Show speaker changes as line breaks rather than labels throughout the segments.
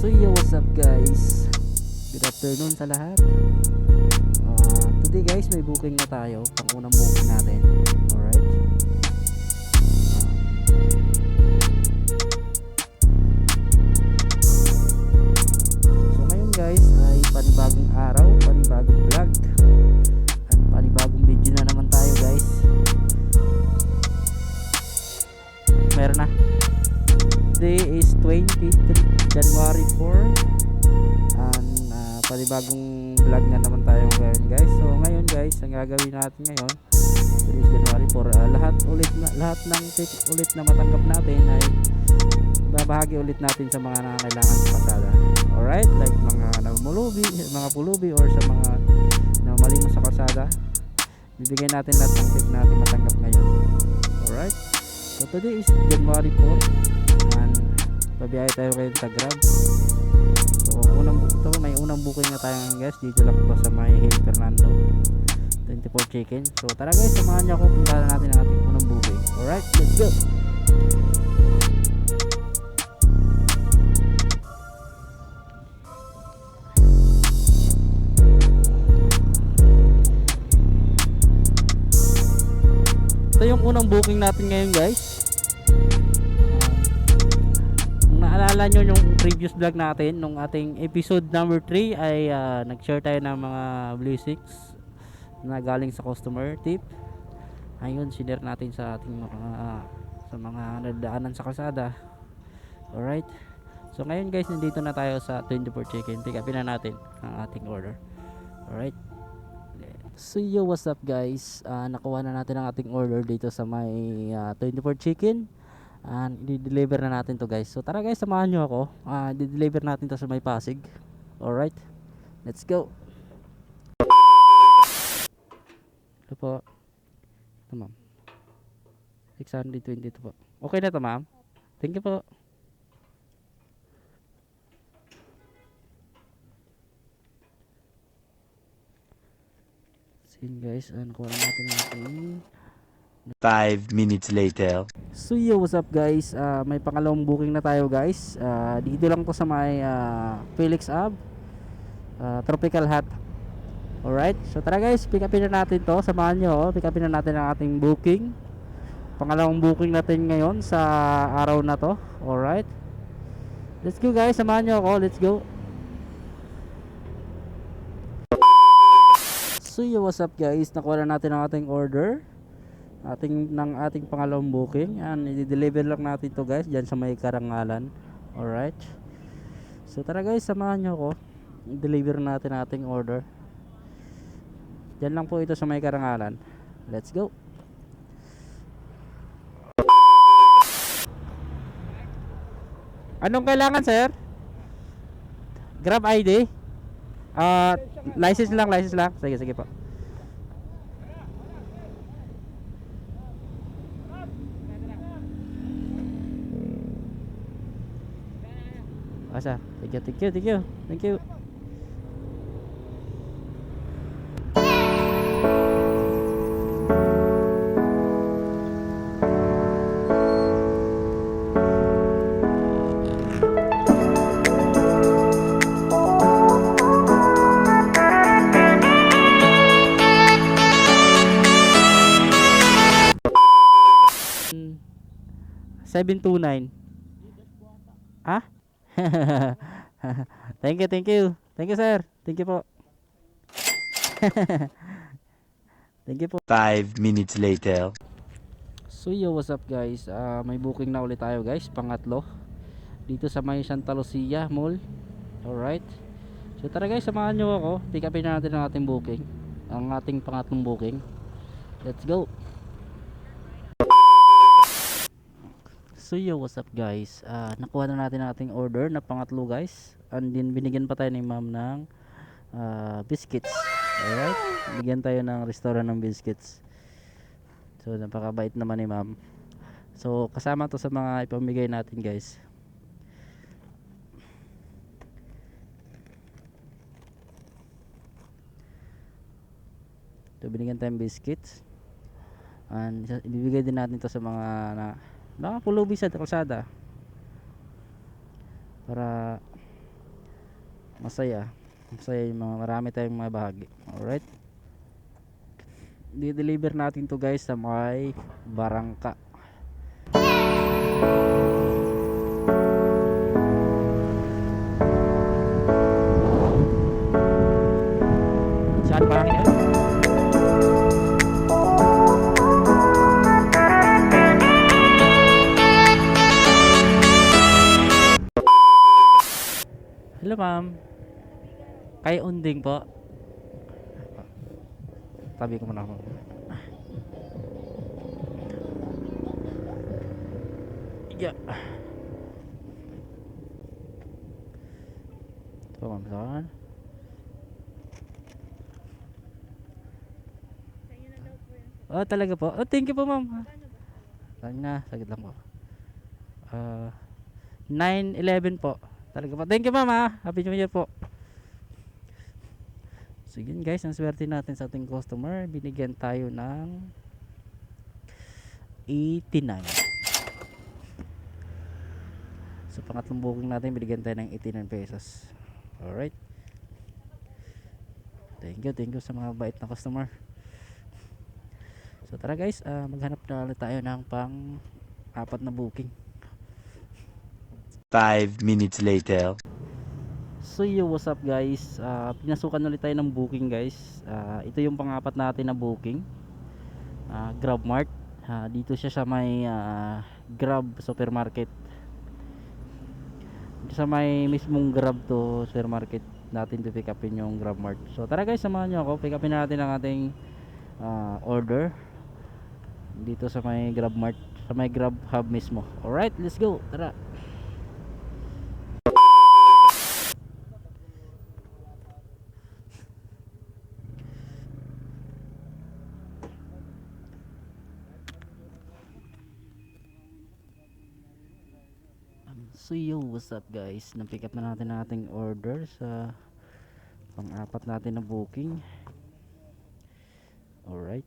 So yo, what's up guys? Good afternoon sa lahat. Today guys, may booking na tayo. Pang unang booking natin. Alright. So ngayon guys ay panibagong araw, panibagong vlog, at panibagong video na naman tayo guys. Meron na. Today is 23 January 4 and panibagong vlog na naman tayo ngayon guys. So ngayon guys, ang gagawin natin ngayon, today is January 4, lahat ng tip ulit na matanggap natin ay babahagi ulit natin sa mga nangangailangan sa pasada. Alright, like mga pulubi or sa mga namalimos sa kasada, bibigyan natin lahat ng tip natin matanggap ngayon. Alright, so today is January 4 and pabiyahe tayo ngayon sa Grab. So may unang booking na tayo ngayon guys, dito lang po sa may Hill Fernando 24 Chicken. So tara guys, samahan niyo ako, puntahan natin ang ating unang booking. Alright, let's go. Ito yung unang booking natin ngayon guys. Naalala nyo yung previous vlog natin nung ating episode number 3 ay nag-share tayo ng mga blessings na galing sa customer tip. Ayun, sinare natin sa ating mga nadaanan sa kalsada. Alright, so ngayon guys, nandito na tayo sa 24 Chicken. Pick upin na natin ang ating order. Alright, so yo, what's up guys, nakuha na natin ang ating order dito sa may 24 Chicken. I-deliver na natin to guys. So tara guys, samahan nyo ako. I-deliver natin to sa may Pasig. Alright, let's go. Ito po. Ito ma'am, 622 po. Okay na to ma'am, thank you po. Sige guys, nakuha na natin natin.
5 minutes later.
So yo, what's up guys, may pangalawang booking na tayo guys. Dito lang to sa may Felix Ave, Tropical Hut. Alright, so tara guys, pick upin na natin to. Samahan nyo, pick upin na natin ang ating booking. Pangalawang booking natin ngayon sa araw na to. Alright, let's go guys, samahan nyo ako, let's go. So yo, what's up guys, nakuha na natin ang ating order ng ating pangalawang booking, and i-deliver lang natin to guys dyan sa may Karangalan. Alright, so tara guys, samahan nyo ako, i-deliver natin ang ating order. Dyan lang po ito sa may Karangalan. Let's go. Anong kailangan sir? Grab ID? License lang. Sige po. Asa? Thank you. Hmm, 729. Ah? Thank you sir, thank you po. Thank you po.
5 minutes later.
So yo, what's up guys, may booking na ulit tayo guys, pangatlo dito sa may Santa Lucia Mall. Alright, so tara guys, samahan nyo ako, pick upin na natin ang ating booking, ang ating pangatlong booking. Let's go. So yo, what's up guys, nakuha na natin ang ating order na pangatlo guys, and then binigyan pa tayo ni ma'am ng biscuits. Alright, bigyan tayo ng restaurant ng biscuits. So napakabait naman ni ma'am. So kasama to sa mga ipamigay natin guys. So binigyan tayong biscuits, and ibibigay din natin to sa mga pulubi sa kalsada para masaya. Masaya yung mga marami tayong mga bahagi. Alright. Di-deliver natin to guys sa may Barangka. Saan ba kami? Hello ma'am. Kay Unding po. Tabi ko muna ako. Yeah. Ito ma'am, saan? Oh, talaga po. Oh, thank you po ma'am. Saan na? Saglit lang po. 9-11 po. Talaga po. Thank you ma'am ha. Happy New Year po. So yun guys, ang swerte natin sa ating customer. Binigyan tayo ng 89. So pangatlong booking natin, binigyan tayo ng 89 pesos. Alright. Thank you sa mga bait na customer. So tara guys, maghanap na ulit tayo ng pang apat na booking.
5 minutes later.
So yo, what's up guys? Pinasukan ulit tayo ng booking guys. Ito yung pang-apat natin na booking. GrabMart. Dito siya sa may Grab supermarket. Dito sa may mismong Grab to supermarket natin to pick upin yung GrabMart. So tara guys, samahan nyo ako. Pick upin natin ang ating order dito sa may GrabMart, sa may Grab Hub mismo. Alright, let's go. Tara. So yo, what's up guys? Na-pick up na natin ang ating order sa pang-apat natin na booking. Alright.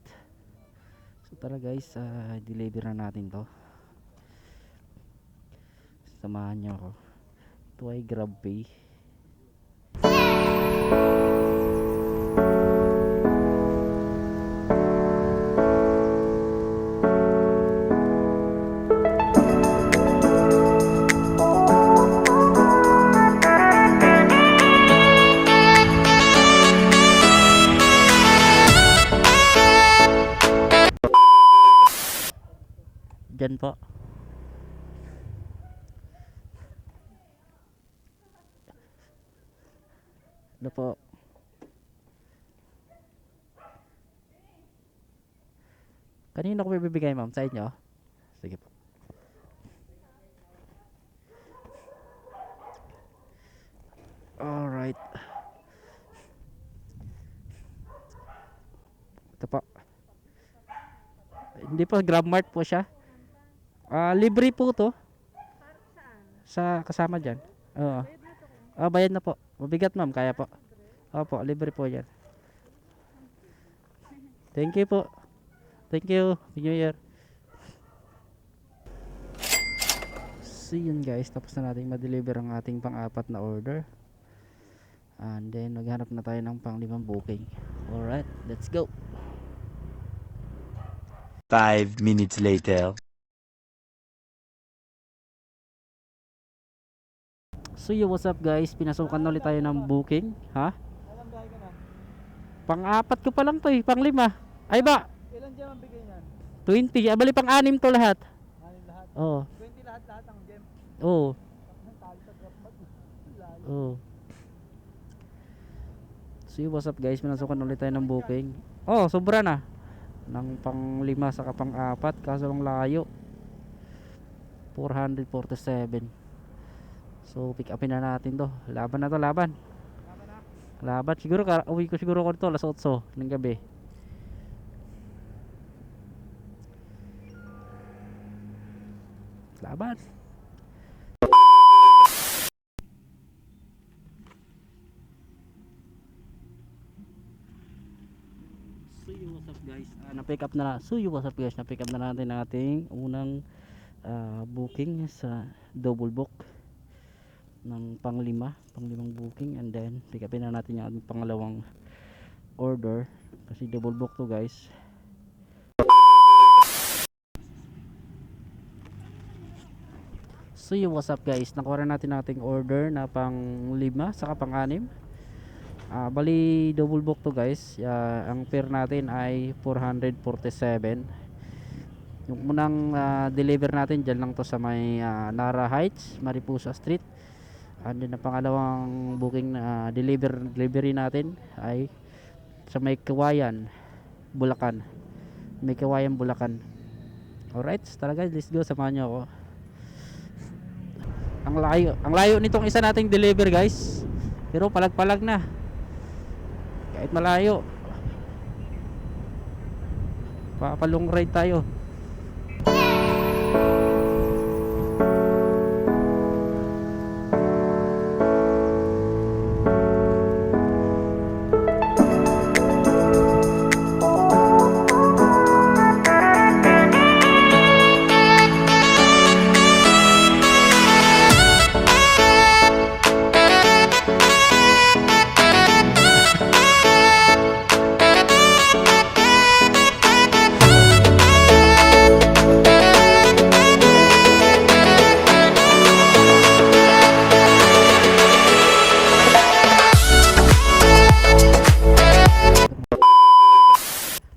So tara guys, deliver na natin to. Samahan nyo ako. Ito ay GrabPay. Diyan po. Ano po? Kanino ko bibigay ma'am? Sa inyo? Sige po. Alright. Ito po. Hindi po, GrabMart po siya. Libre po to. Sa kasama dyan. Oo. Bayad na po. Mabigat ma'am, kaya po. Opo, libre po yan. Thank you po. Thank you. Happy New Year. So yun guys, tapos na natin ma-deliver ang ating pang-apat na order. And then maghanap na tayo ng pang-limang booking. Alright, let's go.
5 minutes later.
So yo, what's up guys? Pinasukan na ulit tayo ng booking. Ha? Pang-apat ko pa lang to eh, pang-lima. Ay ba?
Ilan gem ang bigay niyan?
20. Bali pang-anim to lahat.
Anim lahat?
Oo.
20 lahat ang gem.
Oo.
Talo sa GrabMart. Lalo.
Oo. So yo, what's up guys? Pinasukan ulit tayo ng booking. Oh, sobra na. Ng pang-lima sa pang-apat, kaso lang layo. 447. So pick upin na natin to. Laban na to, laban. Laban siguro, uwi ko siguro ko dito alas 8 ng gabi. Laban. So you, what's up guys? Na-pick up na. So you, what's up guys? Na-pick up na natin ang ating unang booking sa double book. ng panglimang booking, and then pick upin na natin yung ating pangalawang order kasi double book to guys. So what's up guys, nakuha na natin ating order na pang 5 saka pang 6. Bali double book to guys. Ang fare natin ay 447. Yung unang deliver natin dyan lang to sa may Nara Heights, Mariposa Street. And then ang pangalawang booking na delivery natin ay sa may Kawayan, Bulacan. May Kawayan, Bulacan. Alright, tara guys, let's go, samahan nyo ako. Ang layo nitong isa nating deliver guys. Pero palag-palag na. Kahit malayo. Papalong ride tayo.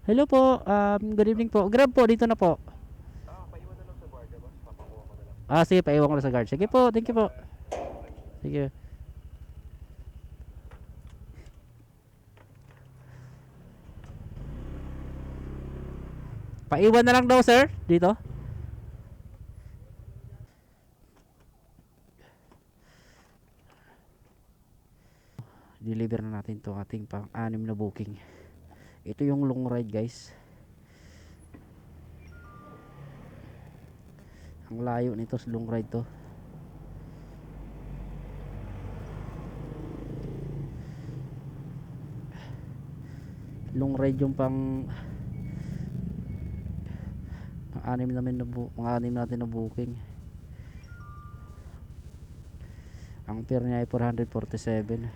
Hello po, good evening po. Grab po, dito na po. Sige, paiwan ko na sa guard. Sige po, thank you po. Sige. Paiwan na lang daw sir, dito. Deliver na natin to ating pang-6 na booking. Ito yung long ride guys. Ang layo nito sa long ride to. Long ride yung pang-6 natin na booking. Ang fare niya ay 447.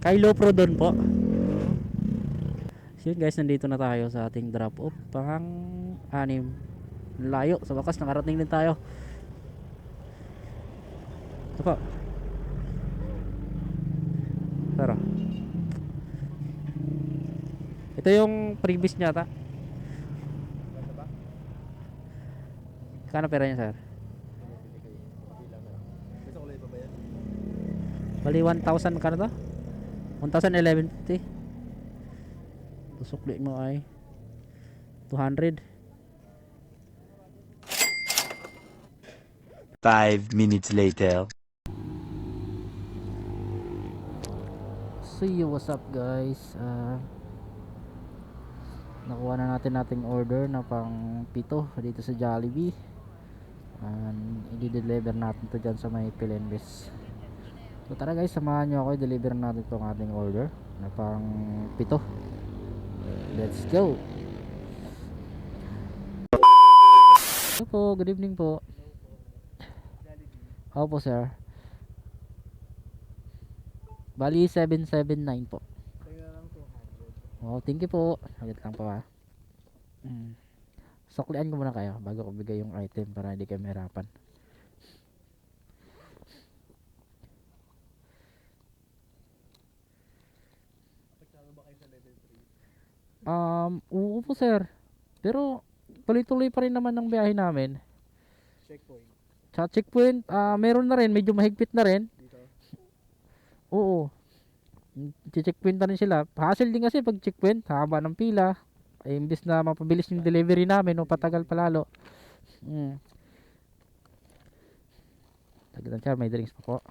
Kylo Pro doon po. So yun guys, nandito na tayo sa ating drop off pang 6. Layo, sa wakas nakarating din tayo. Ito po. Tara. Ito yung previous niya ta. Kano pera niya sir? Bali 1,000 magkano to? 1,1150. Sukli mo ay 200.
5 minutes later.
So what's up guys, nakuha na natin ating order na pang 7 dito sa Jollibee, and i-deliver natin to dyan sa may Pilembes. So tara guys, samahan nyo ako, i-deliver natin itong ating order na pang 7. Let's go. Hello po, good evening po. Opo sir. Bali 779 po. Oh, thank you po. Saglit lang po ha. Suklian ko muna kayo bago ko bigay yung item para hindi kayo mahirapan.
Apektado ba kayo sa level 3?
Oo po sir. Pero tuloy-tuloy pa rin naman ang biyahe namin.
Checkpoint.
Sa checkpoint, meron na rin, medyo mahigpit na rin.
Dito.
Oo. Checkpoint na rin sila. Hassle din kasi pag checkpoint, haba ng pila. Ay, imbis na mapabilis yung delivery namin, o patagal pa lalo. Tagitan siya, may drinks pa po.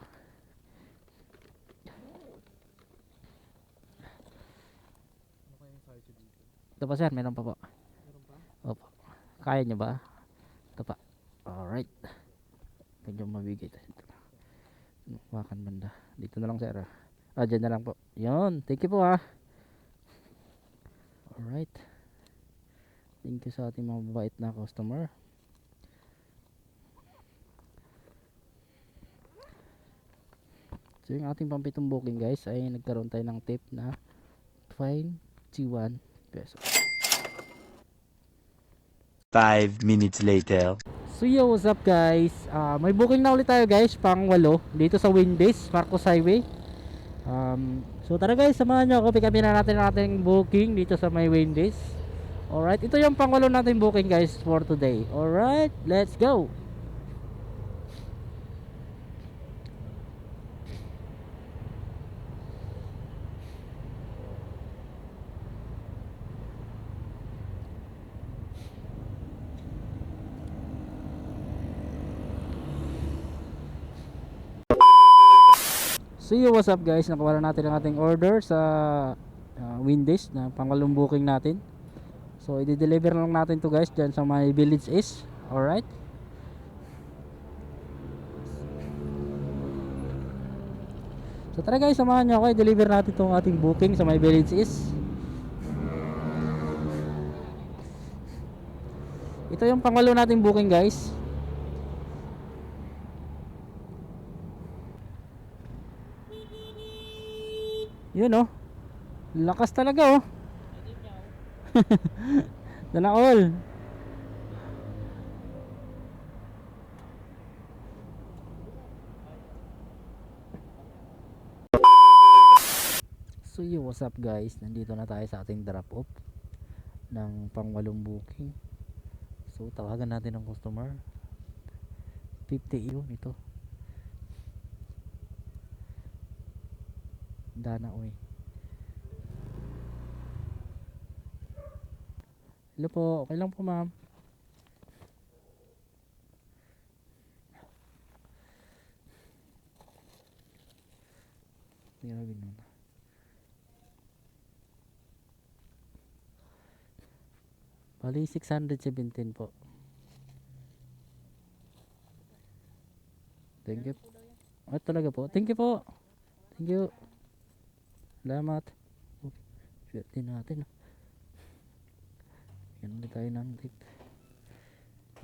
Ano kayong size dito?
Ito pa sir, meron pa po.
Meron pa?
Opo. Kaya nyo ba? Ito pa. Alright. Medyo mabigay tayo. Wakan banda. Dito na lang sir. Dyan na lang po. Yun. Thank you po Alright. Thank you sa ating mga mabait na customer. So yung ating pampitong booking guys ay nagkaroon tayo ng tip na 21 pesos.
5 minutes later.
So yo, what's up guys? May booking na ulit tayo guys, pang 8 dito sa Winbase, Marcos Highway. So tara guys, samahan nyo ako, pick upin na natin ang ating booking dito sa may Winbase. Alright, ito yung pang 8 nating booking guys for today. Alright, let's go! So yo, what's up guys, nakuha na natin ang ating order sa Windies na pangalong booking natin. So i-deliver lang natin to guys dyan sa my Village East. Alright. So tara guys, samahan nyo ako, i-deliver natin tong ating booking sa my Village East. Ito yung pangalo nating booking guys. Yun oh. Lakas talaga oh. Sana all. So yo, what's up guys? Nandito na tayo sa ating drop off ng pangwalong booking. So tawagan natin ang customer. 50 yun ito. Dana oy. Hello po, okay lang po ma'am. Tingnan mo. Bali 617 po. Thank you. Talaga po. Thank you po. Thank you. Salamat. Swerte natin. Yan ulit tayo ng tip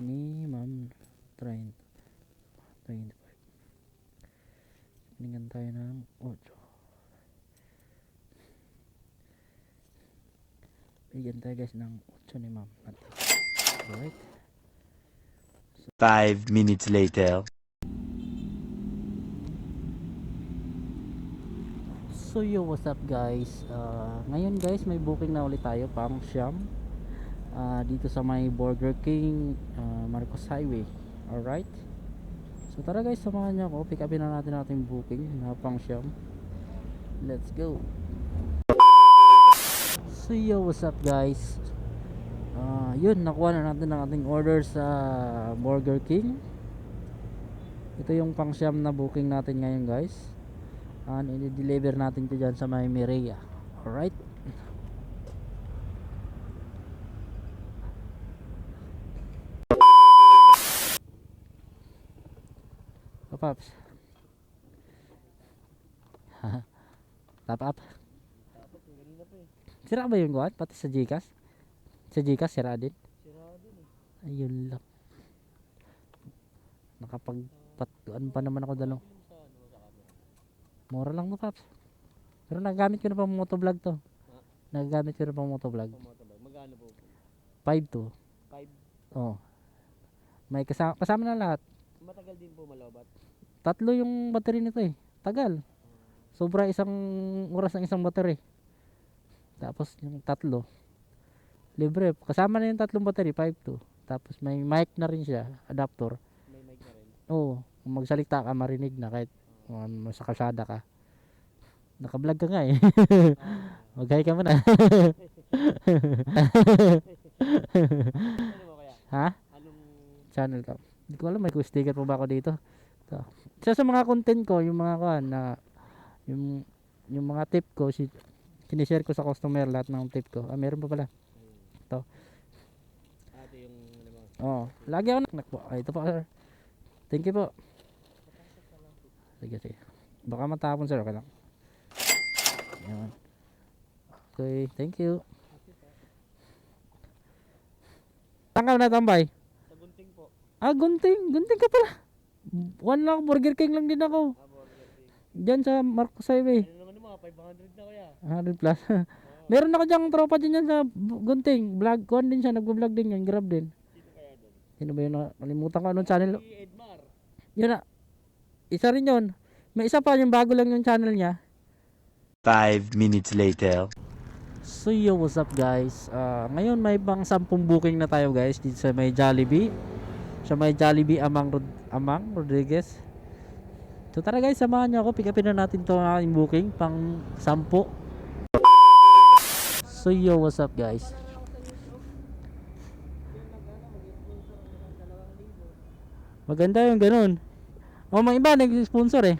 ni ma'am 30 25. Tingnan tayo ng 8. Bigyan tayo guys ng 8 ni ma'am. Alright.
5 minutes later.
So yo, what's up guys? Ngayon guys, may booking na ulit tayo pang Siam. Dito sa may Burger King, Marcos Highway. Alright. So tara guys, samahan nyo ako. Pick upin na natin ating booking na pang Siam. Let's go. So yo, what's up guys? Yun, nakuha na natin ang ating order sa Burger King. Ito yung pang Siam na booking natin ngayon guys. And i-deliver natin ito dyan sa may Mireya. Alright. Paps. Top up. Sira ba yung guwan? Pati sa Gcash? Sa Gcash sira din?
Sira din eh.
Ayun lang. Nakapagpatuan pa naman ako dalaw. Mura lang to Paps. Pero nagagamit ko na pang motovlog to. Nagagamit ko na pang motovlog.
Magkano po?
5 to.
5?
Oh. May kasama na lahat.
Matagal din po malobat.
3 yung battery nito eh. Tagal. Sobra isang oras ng isang battery. Tapos yung 3. Libre. Kasama na yung 3 battery, 5.2. Tapos may mic na rin siya, adapter.
May mic na rin.
Oo. Kung magsalita ka, marinig na kahit sa kalsada ka. Naka-vlog ka nga eh. Mag-hi ka muna.
Ano mo kaya?
Ha?
Anong...
Channel ka. Hindi ko alam, may sticker pa ba ako dito. Ito. Isa sa mga content ko, yung mga yung mga tip ko, sinishare ko sa customer lahat ng tip ko. Meron pa pala. Ito.
Ate yung... Ano mo?
Oh, lagi ako nakpo. Ito pa sir. Thank you po. Sige, sige. Baka matapon sir, okay lang. Yan. Okay, thank you. Saan ka na tambay?
Sa gunting po.
Gunting. Gunting ka pala. One lang, Burger King lang din ako.
Burger King.
Diyan sa Marcos Highway.
Ano naman mga 500 na kaya?
100 plus. Meron ako diyang tropa dyan sa Gunting. Vlog, kuhan din siya, nagbo-vlog din yan, grab din.
Sino kaya doon?
Sino ba yun? Nalimutan ko anong channel.
Si Edmar.
Yun na. Isa rin yun. May isa pa, yung bago lang yung channel niya.
5 minutes later.
So yo, what's up guys? Ngayon may pang 10 booking na tayo guys dito sa may Jollibee. Sa may Jollibee Amang Rodriguez. So tara guys, samahan niyo ako. Pick upin na natin 'tong aking booking pang 10. So yo, what's up guys? Maganda yung ganun. Oh, mga iba nag-sponsor eh.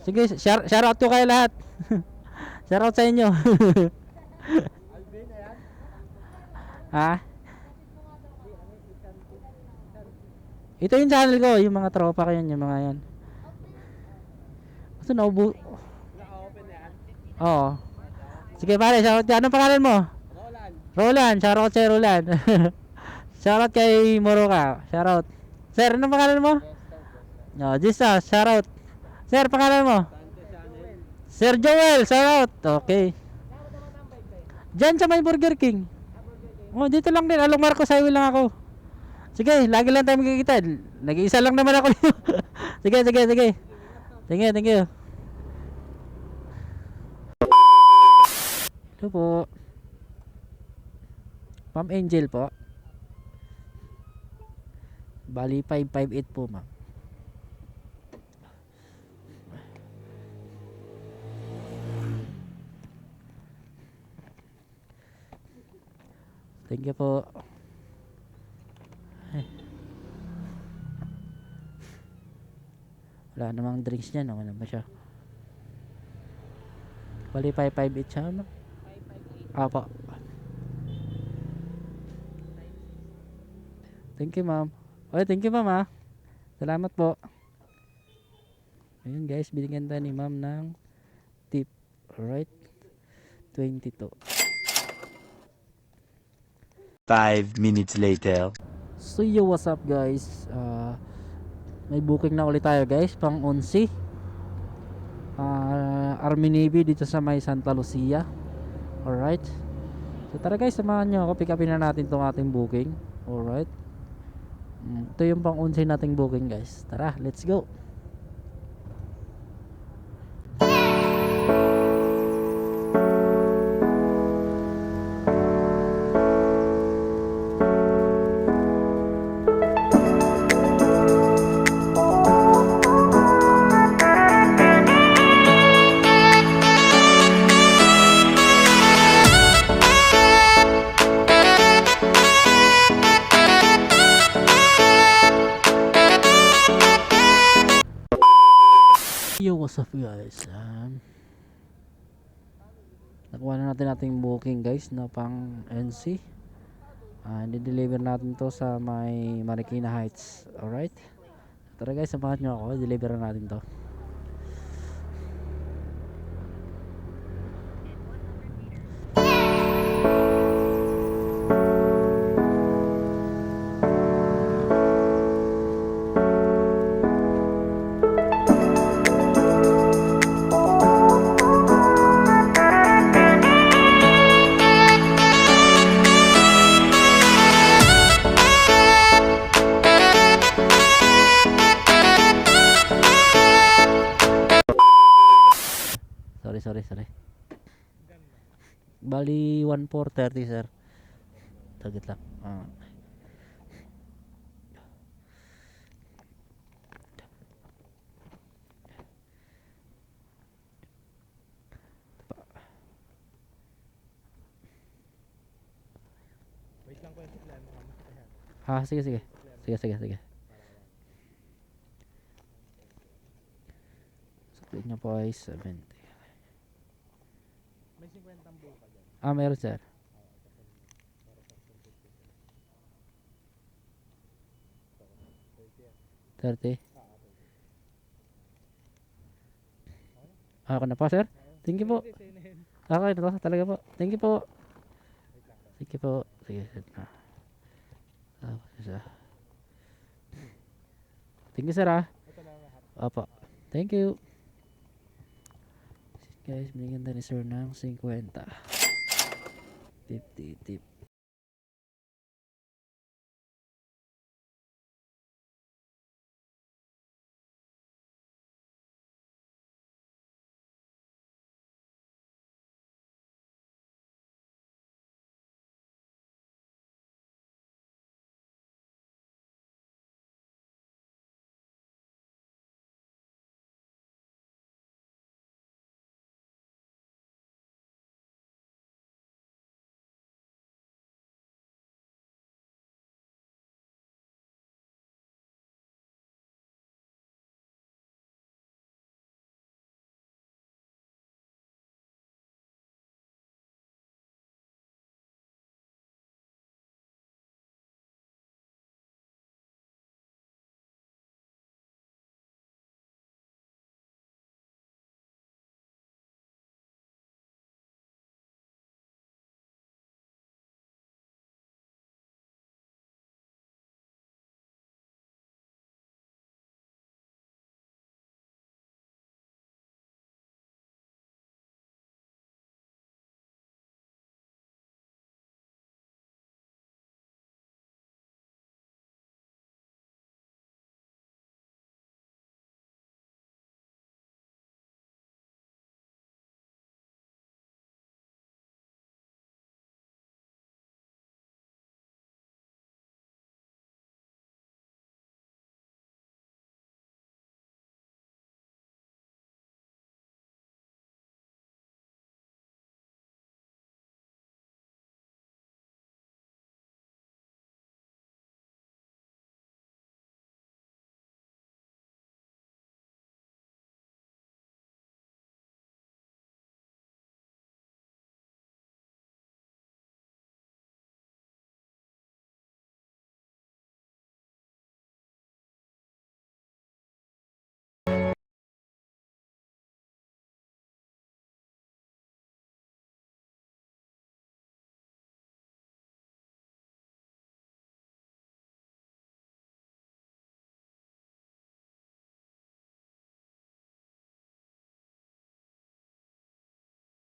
Sige, shout out ko kayo lahat. Shout out sa inyo. Ha? Ito yung channel ko, yung mga tropa ko yun, yung mga yan. Gusto na ubo.
Naka-open na yan?
Oo. Sige pare, shout out. Anong pangalan mo?
Roland.
Roland, shout out sa'yo Roland. Shout out kay Moroka, shout out. Sir, anong pangalan mo? No, Jesus, shout out. Sir, pangalan mo? Sir Joel, shout out. Okay. Diyan sa may Burger King. Oh, dito lang din. Along Marcos Highway lang ako. Sige, lagi lang tayo magkikita. Nag-iisa lang naman ako. Sige, sige, sige. Thank you. Ito po. Ma'am Angel po. Bali 558 po, ma'am. Thank you po. Wala namang drinks niya, no? Ano ba siya? Bali 558 siya, no? 558. Apo. Thank you, ma'am. Okay, thank you, ma'am, ha. Salamat po. Ayun, guys, binigyan tayo ni ma'am ng tip. Alright? 22.
5 minutes later.
So yo, what's up guys? May booking na ulit tayo guys, pang 11. Army Navy dito sa may Santa Lucia. Alright. So tara guys, samahan nyo ako. Pick upin na natin tong ating booking. Alright. Ito yung pang 11 nating booking guys. Tara, let's go. Yo, what's up guys? Nakuha na natin ating booking guys na pang NC. I-deliver natin to sa may Marikina Heights. Alright. Tara guys, samahan nyo ako. I-deliver na natin to. Bali 1,430 sir. Target lang.
Wait lang ko yung supply mo kami.
Sige sige. Sige. Split niya po ay 70.
May 50 ang buo ka dyan.
Meron sir. 30. Ako na po sir. Thank you po.
Sa'yo na yun.
Okay na to talaga po. Thank you po.
Wait lang ko.
Sige po. Sige. Isa. Thank you sir ah.
Ito na lahat.
Opo. Thank you. Guys, binigyan na ni sir ng 50. 50 tip.